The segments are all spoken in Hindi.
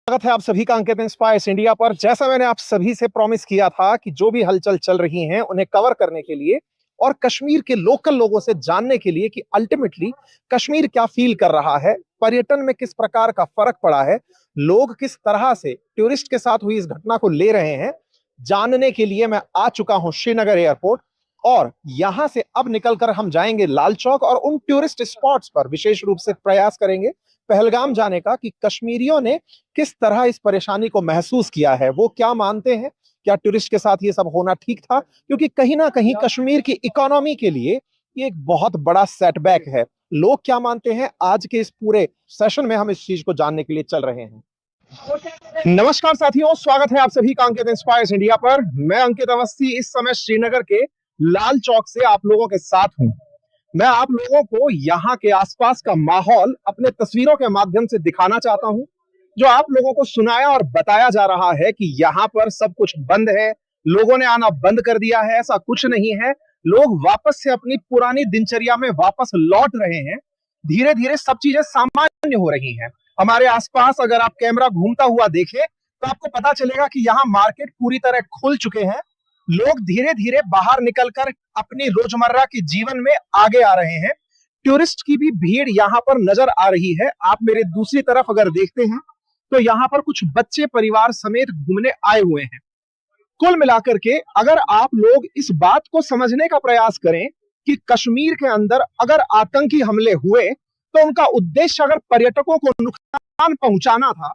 स्वागत है आप सभी का अंकित इंस्पायर्स इंडिया पर। जैसा मैंने आप सभी से प्रॉमिस किया था कि जो भी हलचल चल रही हैं उन्हें कवर करने के लिए और कश्मीर के लोकल लोगों से जानने के लिए कि अल्टीमेटली कश्मीर क्या फील कर रहा है, पर्यटन में किस प्रकार का फर्क पड़ा है, लोग किस तरह से टूरिस्ट के साथ हुई इस घटना को ले रहे हैं, जानने के लिए मैं आ चुका हूं श्रीनगर एयरपोर्ट। और यहां से अब निकलकर हम जाएंगे लाल चौक और उन टूरिस्ट स्पॉट्स पर विशेष रूप से प्रयास करेंगे पहलगाम जाने का कि कश्मीरियों ने किस तरह इस परेशानी को महसूस किया है, वो क्या मानते हैं, क्या टूरिस्ट के साथ ये सब होना ठीक था, क्योंकि कहीं ना कहीं कश्मीर की इकोनॉमी के लिए ये एक बहुत बड़ा सेटबैक है। लोग क्या मानते हैं, आज के इस पूरे सेशन में हम इस चीज को जानने के लिए चल रहे हैं। नमस्कार साथियों, स्वागत है आप सभी का अंकित इंस्पायर्स इंडिया पर। मैं अंकित अवस्थी इस समय श्रीनगर के लाल चौक से आप लोगों के साथ हूं। मैं आप लोगों को यहाँ के आसपास का माहौल अपने तस्वीरों के माध्यम से दिखाना चाहता हूँ। जो आप लोगों को सुनाया और बताया जा रहा है कि यहाँ पर सब कुछ बंद है, लोगों ने आना बंद कर दिया है, ऐसा कुछ नहीं है। लोग वापस से अपनी पुरानी दिनचर्या में वापस लौट रहे हैं। धीरे धीरे सब चीजें सामान्य हो रही हैं। हमारे आसपास अगर आप कैमरा घूमता हुआ देखें तो आपको पता चलेगा कि यहाँ मार्केट पूरी तरह खुल चुके हैं। लोग धीरे धीरे बाहर निकलकर अपनी रोजमर्रा के जीवन में आगे आ रहे हैं। टूरिस्ट की भी भीड़ यहाँ पर नजर आ रही है। आप मेरे दूसरी तरफ अगर देखते हैं तो यहाँ पर कुछ बच्चे परिवार समेत घूमने आए हुए हैं। कुल मिलाकर के अगर आप लोग इस बात को समझने का प्रयास करें कि कश्मीर के अंदर अगर आतंकी हमले हुए तो उनका उद्देश्य अगर पर्यटकों को नुकसान पहुंचाना था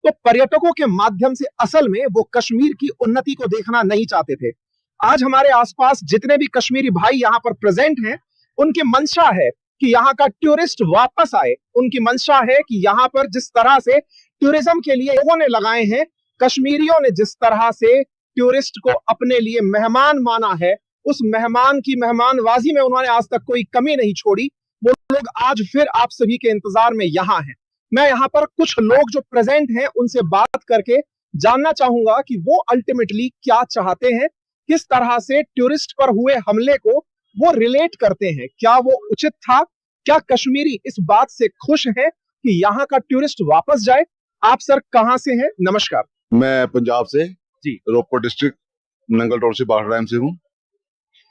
तो पर्यटकों के माध्यम से असल में वो कश्मीर की उन्नति को देखना नहीं चाहते थे। आज हमारे आसपास जितने भी कश्मीरी भाई यहाँ पर प्रेजेंट हैं, उनकी मंशा है कि यहाँ का टूरिस्ट वापस आए। उनकी मंशा है कि यहाँ पर जिस तरह से टूरिज्म के लिए लोगों ने लगाए हैं, कश्मीरियों ने जिस तरह से टूरिस्ट को अपने लिए मेहमान माना है, उस मेहमान की मेहमानवाजी में उन्होंने आज तक कोई कमी नहीं छोड़ी। वो लोग आज फिर आप सभी के इंतजार में यहाँ हैं। मैं यहाँ पर कुछ लोग जो प्रेजेंट हैं उनसे बात करके जानना चाहूंगा कि वो अल्टीमेटली क्या चाहते हैं, किस तरह से टूरिस्ट पर हुए हमले को वो रिलेट करते हैं, क्या वो उचित था, क्या कश्मीरी इस बात से खुश हैं कि यहाँ का टूरिस्ट वापस जाए। आप सर कहाँ से हैं? नमस्कार। मैं पंजाब से जी। रोपड़ डिस्ट्रिक्ट नंगल टोल से बाहर डैम से हूँ।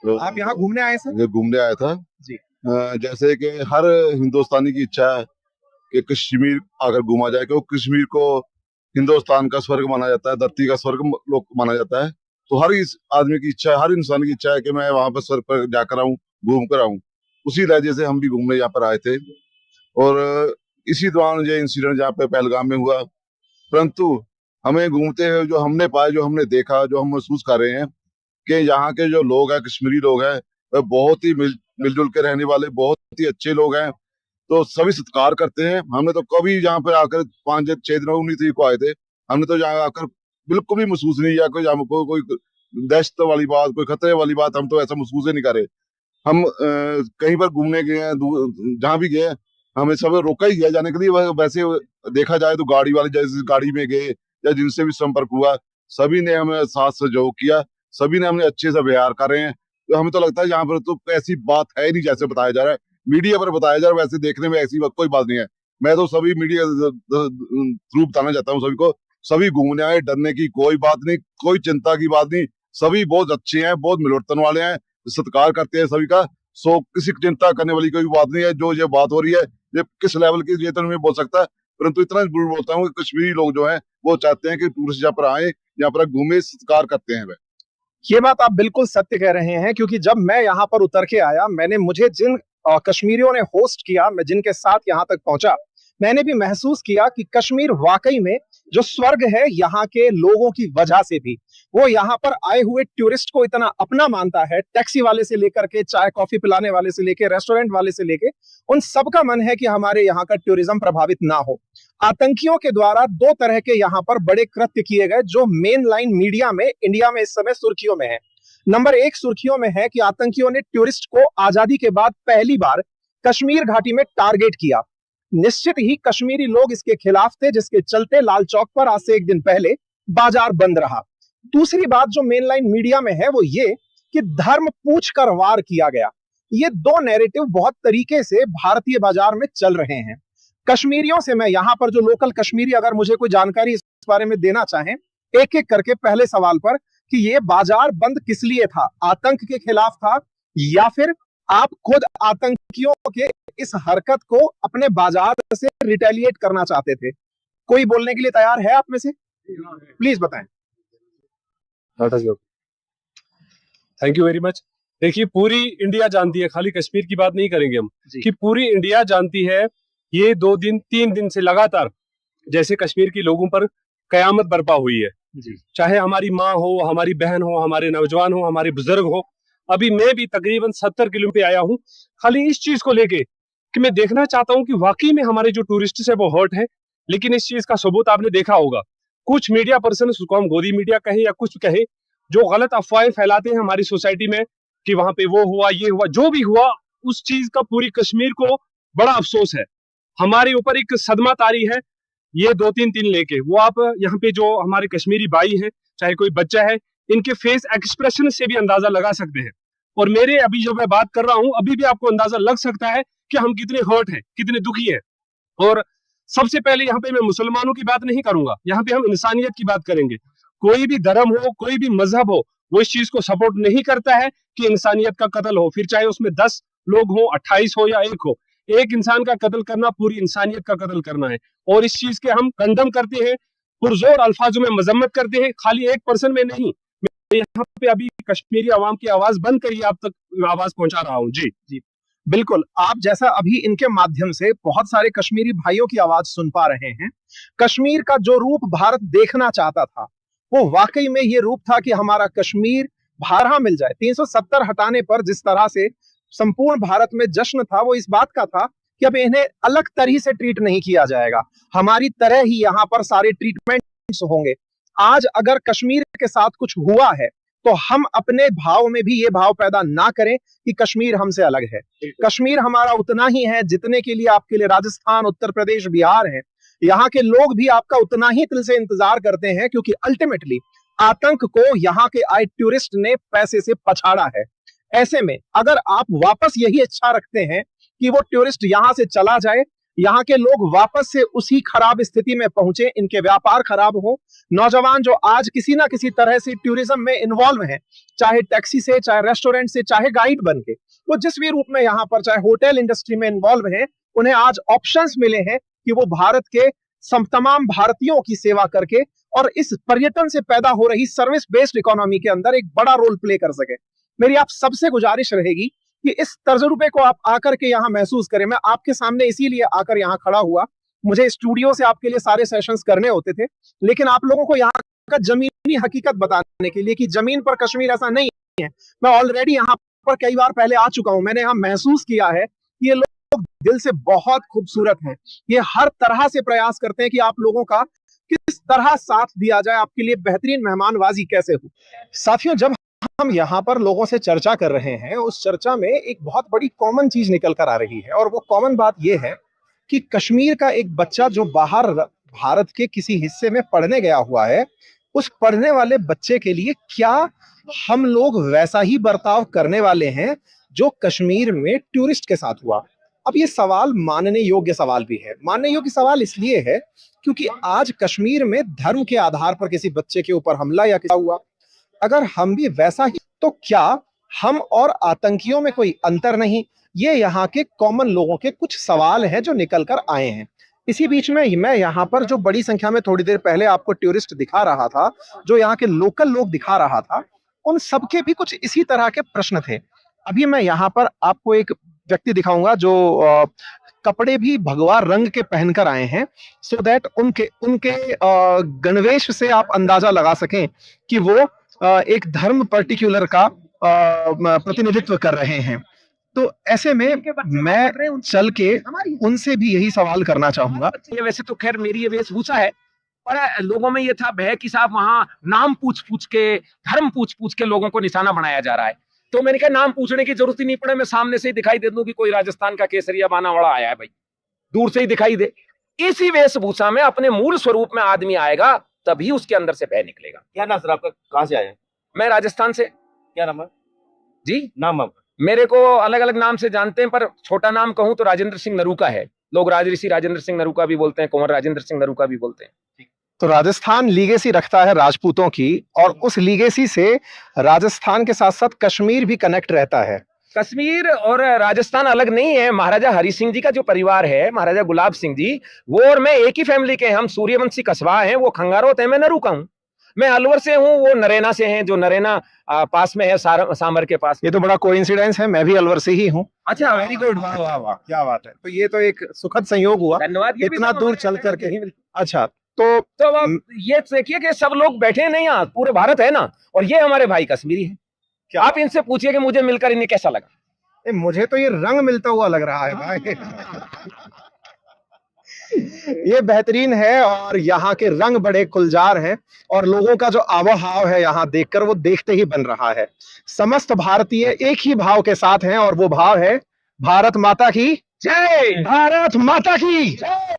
तो आप यहाँ घूमने आए सर? घूमने आया था जी। जैसे कि हर हिंदुस्तानी की इच्छा है कि कश्मीर आकर घूमा जाए, क्योंकि कश्मीर को हिंदुस्तान का स्वर्ग माना जाता है, धरती का स्वर्ग लोग माना जाता है। तो हर इस आदमी की इच्छा है, हर इंसान की इच्छा है कि मैं वहां पर स्वर्ग पर जाकर आऊँ, घूम कर आऊँ। उसी लहजे से हम भी घूमने यहाँ पर आए थे और इसी दौरान ये इंसिडेंट यहाँ पे पहलगाम में हुआ। परंतु हमें घूमते हुए जो हमने पाया, जो हमने देखा, जो हम महसूस कर रहे हैं कि यहाँ के जो लोग हैं, कश्मीरी लोग हैं, वह बहुत ही मिलजुल के रहने वाले, बहुत ही अच्छे लोग हैं। तो सभी सत्कार करते हैं। हमने तो कभी यहाँ पे आकर 5-6 दिन 19 तारीख को आए थे, हमने तो यहाँ आकर बिल्कुल भी महसूस नहीं किया कोई दहशत वाली बात, कोई खतरे वाली बात, हम तो ऐसा महसूस ही नहीं कर रहे। हम कहीं पर घूमने गए हैं, जहाँ भी गए हमें सब रोका ही गया जाने के लिए। वैसे देखा जाए तो गाड़ी वाले जैसे गाड़ी में गए या जिनसे भी संपर्क हुआ, सभी ने हमें साथ सहयोग किया, सभी ने हमें अच्छे से व्यवहार कर रहे हैं। तो हमें तो लगता है यहाँ पर तो ऐसी बात है ही नहीं जैसे बताया जा रहा है, मीडिया पर बताया जा रहा है। वैसे देखने में ऐसी कोई बात नहीं है। मैं तो सभी मीडिया थ्रू बताना चाहता हूँ सभी को, सभी घूमने आए, डरने की कोई बात नहीं, कोई चिंता की बात नहीं। सभी बहुत अच्छे हैं, बहुत मिलवर्तन वाले हैं, सत्कार करते हैं सभी का। सो किसी चिंता करने वाली कोई बात नहीं है। जो ये बात हो रही है ये किस लेवल की, ये तो नहीं बोल सकता, परंतु इतना जरूर बोलता हूँ कि कश्मीरी लोग जो हैं वो चाहते हैं कि टूरिस्ट यहाँ पर आए, यहाँ पर घूमे, सत्कार करते हैं। ये बात आप बिल्कुल सत्य कह रहे हैं, क्योंकि जब मैं यहाँ पर उतर के आया, मुझे जिन कश्मीरियों ने होस्ट किया, मैं जिनके साथ यहाँ तक पहुंचा, मैंने भी महसूस किया कि कश्मीर वाकई में जो स्वर्ग है यहाँ के लोगों की वजह से भी। वो यहाँ पर आए हुए टूरिस्ट को इतना अपना मानता है, टैक्सी वाले से लेकर के चाय कॉफी पिलाने वाले से लेके रेस्टोरेंट वाले से लेके, उन सबका मन है कि हमारे यहाँ का टूरिज्म प्रभावित ना हो। आतंकियों के द्वारा 2 तरह के यहाँ पर बड़े कृत्य किए गए जो मेन लाइन मीडिया में इंडिया में इस समय सुर्खियों में है। नंबर 1 सुर्खियों में है कि आतंकियों ने टूरिस्ट को आजादी के बाद पहली बार कश्मीर घाटी में टारगेट किया। निश्चित ही कश्मीरी लोग इसके खिलाफ थे, जिसके चलते लाल चौक पर आज से 1 दिन पहले बाजार बंद रहा। दूसरी बात जो मेन लाइन मीडिया में है वो ये कि धर्म पूछ कर वार किया गया। ये 2 नैरेटिव बहुत तरीके से भारतीय बाजार में चल रहे हैं। कश्मीरियों से मैं यहां पर जो लोकल कश्मीरी अगर मुझे कोई जानकारी इस बारे में देना चाहें एक एक करके पहले सवाल पर कि ये बाजार बंद किस लिए था, आतंक के खिलाफ था या फिर आप खुद आतंकियों के इस हरकत को अपने बाजार से रिटेलिएट करना चाहते थे? कोई बोलने के लिए तैयार है आप में से? प्लीज बताएं। Thank you very much. देखिए, पूरी इंडिया जानती है, खाली कश्मीर की बात नहीं करेंगे हम, कि पूरी इंडिया जानती है ये 2-3 दिन से लगातार जैसे कश्मीर के लोगों पर कयामत बर्पा हुई है जी। चाहे हमारी माँ हो, हमारी बहन हो, हमारे नौजवान हो, हमारे बुजुर्ग हो। अभी मैं भी तकरीबन 70 किलो पे आया हूँ खाली इस चीज को लेके कि मैं देखना चाहता हूँ कि वाकई में हमारे जो टूरिस्ट है वो हर्ट है। लेकिन इस चीज का सबूत आपने देखा होगा, कुछ मीडिया पर्सन, उसको हम गोदी मीडिया कहे या कुछ कहे, जो गलत अफवाहें फैलाते हैं हमारी सोसाइटी में कि वहां पे वो हुआ, ये हुआ, जो भी हुआ, उस चीज का पूरी कश्मीर को बड़ा अफसोस है। हमारे ऊपर एक सदमा तारी है ये 2-3 दिन लेके। वो आप यहाँ पे जो हमारे कश्मीरी भाई हैं, चाहे कोई बच्चा है, इनके फेस एक्सप्रेशन से भी अंदाजा लगा सकते हैं। और मेरे अभी जो मैं बात कर रहा हूँ, अभी भी आपको अंदाजा लग सकता है कि हम कितने हर्ट हैं, कितने दुखी हैं। और सबसे पहले यहाँ पे मैं मुसलमानों की बात नहीं करूंगा, यहाँ पे हम इंसानियत की बात करेंगे। कोई भी धर्म हो, कोई भी मजहब हो, वो इस चीज को सपोर्ट नहीं करता है कि इंसानियत का कत्ल हो, फिर चाहे उसमें 10 लोग हो, 28 हो या 1 हो। एक इंसान का कत्ल करना पूरी इंसानियत का कत्ल करना है। और इस चीज के हम कंडम करते हैं, पुरजोर अल्फाजों में मजम्मत करते हैं, खाली एक पर्सन में नहीं। मैं यहाँ पे अभी कश्मीरी आवाम की आवाज बंद करिए, आप तक आवाज पहुंचा रहा हूँ। जी जी बिल्कुल, आप जैसा अभी इनके माध्यम से बहुत सारे कश्मीरी भाइयों की आवाज सुन पा रहे हैं। कश्मीर का जो रूप भारत देखना चाहता था वो वाकई में ये रूप था कि हमारा कश्मीर भारत मिल जाए। 370 हटाने पर जिस तरह से संपूर्ण भारत में जश्न था वो इस बात का था कि अब इन्हें अलग तरह से ट्रीट नहीं किया जाएगा, हमारी तरह ही यहाँ पर सारे ट्रीटमेंट्स होंगे। आज अगर कश्मीर के साथ कुछ हुआ है तो हम अपने भाव में भी ये भाव पैदा ना करें कि कश्मीर हमसे अलग है। कश्मीर हमारा उतना ही है जितने के लिए आपके लिए राजस्थान, उत्तर प्रदेश, बिहार है। यहाँ के लोग भी आपका उतना ही दिल से इंतजार करते हैं, क्योंकि अल्टीमेटली आतंक को यहाँ के आए टूरिस्ट ने पैसे से पछाड़ा है। ऐसे में अगर आप वापस यही इच्छा रखते हैं कि वो टूरिस्ट यहाँ से चला जाए, यहाँ के लोग वापस से उसी खराब स्थिति में पहुंचे, इनके व्यापार खराब हो, नौजवान जो आज किसी ना किसी तरह से टूरिज्म में इन्वॉल्व हैं, चाहे टैक्सी से, चाहे रेस्टोरेंट से, चाहे गाइड बन के, वो जिस भी रूप में यहाँ पर, चाहे होटल इंडस्ट्री में इन्वॉल्व हैं, उन्हें आज ऑप्शंस मिले हैं कि वो भारत के तमाम भारतीयों की सेवा करके और इस पर्यटन से पैदा हो रही सर्विस बेस्ड इकोनॉमी के अंदर एक बड़ा रोल प्ले कर सके। मेरी आप सबसे गुजारिश रहेगी कि इस तजुर्बे को आप आकर के यहाँ महसूस करें। मैं आपके सामने इसीलिए आकर यहाँ खड़ा हुआ, मुझे स्टूडियो से आपके लिए सारे सेशंस करने होते थे, लेकिन आप लोगों को यहाँ का जमीनी हकीकत बताने के लिए कि जमीन पर कश्मीर ऐसा नहीं है। मैं ऑलरेडी यहाँ पर कई बार पहले आ चुका हूँ, मैंने यहाँ महसूस किया है कि ये लोग दिल से बहुत खूबसूरत हैं। ये हर तरह से प्रयास करते हैं कि आप लोगों का किस तरह साथ दिया जाए, आपके लिए बेहतरीन मेहमानवाजी कैसे हो। साथियों, जब हम यहाँ पर लोगों से चर्चा कर रहे हैं, उस चर्चा में एक बहुत बड़ी कॉमन चीज निकल कर आ रही है, और वो कॉमन बात यह है कि कश्मीर का एक बच्चा जो बाहर भारत के किसी हिस्से में पढ़ने गया हुआ है, उस पढ़ने वाले बच्चे के लिए क्या हम लोग वैसा ही बर्ताव करने वाले हैं जो कश्मीर में टूरिस्ट के साथ हुआ? अब ये सवाल मानने योग्य सवाल भी है। मानने योग्य सवाल इसलिए है क्योंकि आज कश्मीर में धर्म के आधार पर किसी बच्चे के ऊपर हमला या क्या हुआ, अगर हम भी वैसा ही, तो क्या हम और आतंकियों में कोई अंतर नहीं? ये यहाँ के कॉमन लोगों के कुछ सवाल हैं जो निकल कर आए हैं। इसी बीच में मैं यहाँ पर जो बड़ी संख्या में थोड़ी देर पहले आपको टूरिस्ट दिखा रहा था, जो यहाँ के लोकल लोग दिखा रहा था, उन सबके भी कुछ इसी तरह के प्रश्न थे। अभी मैं यहाँ पर आपको एक व्यक्ति दिखाऊंगा जो कपड़े भी भगवा रंग के पहनकर आए हैं, सो दैट उनके गणवेश से आप अंदाजा लगा सकें कि वो एक धर्म पर्टिकुलर का प्रतिनिधित्व कर रहे हैं। तो ऐसे में मैं चल के उनसे भी यही सवाल करना चाहूंगा। ये वैसे तो खैर मेरी ये वेशभूषा है, पर लोगों में ये था भय कि साहब वहां नाम पूछ पूछ के, धर्म पूछ पूछ के लोगों को निशाना बनाया जा रहा है। तो मैंने कहा नाम पूछने की जरूरत ही नहीं पड़े, मैं सामने से ही दिखाई दे दूं कि कोई राजस्थान का केसरिया बानावाड़ा आया है, भाई दूर से ही दिखाई दे। इसी वेशभूषा में अपने मूल स्वरूप में आदमी आएगा, तभी उसके अंदर से भय निकलेगा। क्या नाम सर आपका, कहाँ से आए हैं? मैं राजस्थान से। क्या नाम है जी? नाम आपका? मेरे को अलग अलग नाम से जानते हैं, पर छोटा नाम कहूं तो राजेंद्र सिंह नरूका है। लोग राजऋषि राजेंद्र सिंह नरूका भी बोलते हैं, कुंवर राजेंद्र सिंह नरूका भी बोलते हैं। तो राजस्थान लीगेसी रखता है राजपूतों की, और उस लीगेसी से राजस्थान के साथ साथ कश्मीर भी कनेक्ट रहता है। कश्मीर और राजस्थान अलग नहीं है। महाराजा हरि सिंह जी का जो परिवार है, महाराजा गुलाब सिंह जी, वो और मैं एक ही फैमिली के हैं। हम सूर्यवंशी कस्बा हैं, वो खंगारोत है, मैं नरूका हूँ। मैं अलवर से हूँ, वो नरेना से हैं, जो नरेना पास में है, सामर के पास। ये तो बड़ा कोइंसिडेंस है, मैं भी अलवर से ही हूँ। अच्छा, वेरी गुड, वाह वाह वाह, क्या बात है। तो ये तो एक सुखद संयोग हुआ, धन्यवाद। ये भी इतना सब दूर हमारे चल यहाँ करके पे ही। अच्छा, तो अब ये देखिए कि सब लोग बैठे नहीं, यहाँ पूरे भारत है ना, और ये हमारे भाई कश्मीरी है। क्या आप इनसे पूछिए कि मुझे मिलकर इन्हें कैसा लगा। मुझे तो ये रंग मिलता हुआ लग रहा है भाई। ये बेहतरीन है, और यहाँ के रंग बड़े गुलजार हैं, और लोगों का जो आवभाव है यहाँ देखकर वो देखते ही बन रहा है। समस्त भारतीय एक ही भाव के साथ हैं, और वो भाव है भारत माता की जय। भारत माता की जय।